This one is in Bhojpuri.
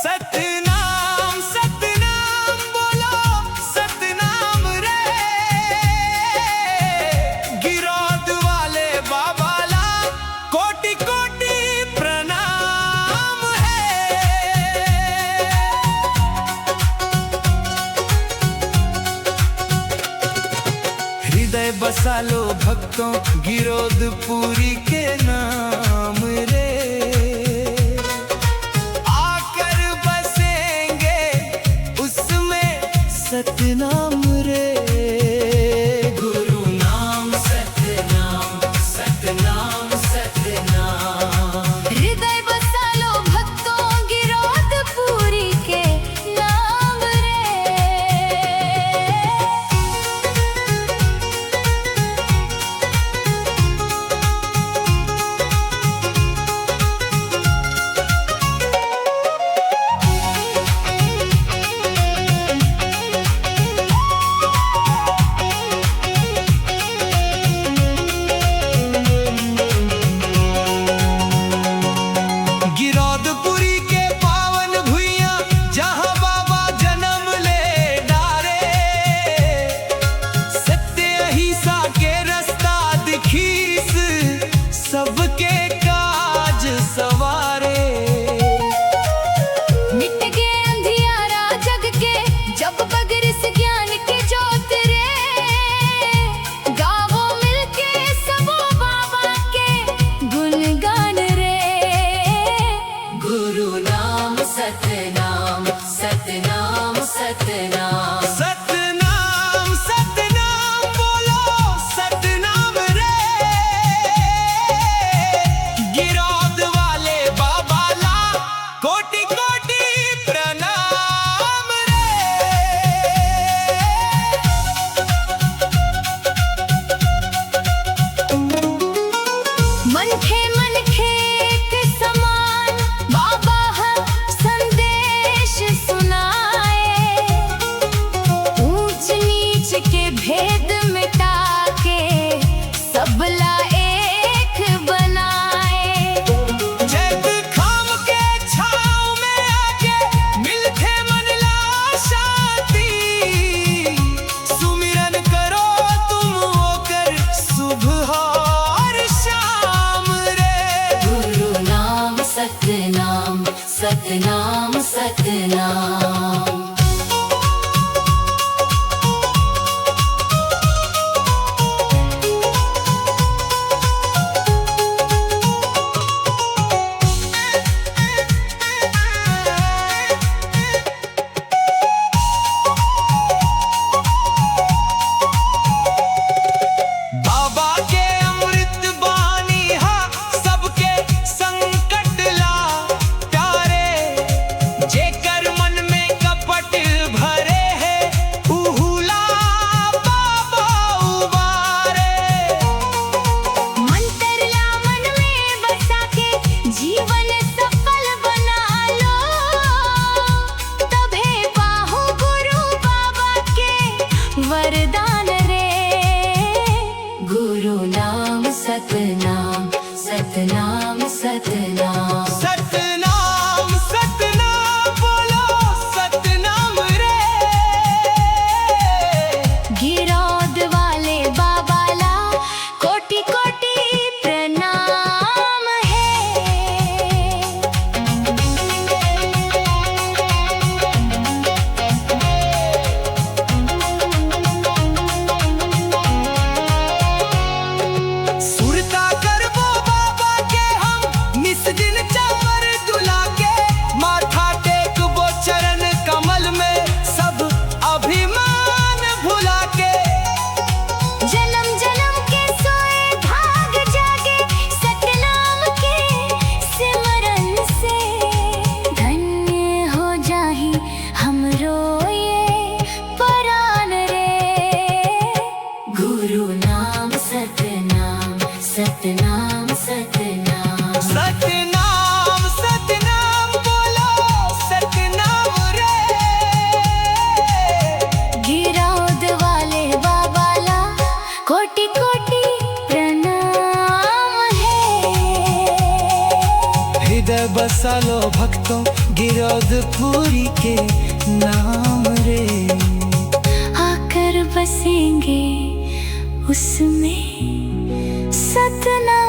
सतनाम सतनाम बोलो सतनाम रे, गिरौद वाले बाबा ला कोटि कोटि प्रणाम है। हृदय बसा लो भक्तों गिरौदपुरी के नाम रे, सतनाम रे। गुरु नाम सतनाम सतनाम सतनाम, हृदय बसा लो भक्तों गिरौदपुरी के नाम रे। गिरौदपुरी के पावन भुइयां जहां बाबा जन्म ले डारे, सत्य अहिंसा के रास्ता दिखीस सबके काज सवारे। मिट गए अंधियारा जग के जब बगरिस ज्ञान के ज्योत रे, गावो मिलके सबो बाबा के गुणगान रे। गुरु नाम सतनाम सतनाम सतनाम, सतनाम सतनाम बोलो सतनाम रे, गिरौद वाले बाबा ला कोटि कोटि प्रणाम रे। मनखे मनखे के समान बाबा हम संदेश सुनाए, ऊंच नीच के भेद मिटा के सबला एक बनाए। जैत खाम के छाँव में आके मिलके मन ला शांति, सुमिरन करो तुम होकर सुबह और शाम रे। गुरु नाम सतनाम सतनाम सतनाम, बाबा के अमृत बानी हा सबके संकट ला टारे, जेकर मन में कपट में बसा लो भक्तों गिरौदपुरी के नाम रे। आकर बसेंगे उसमें सतना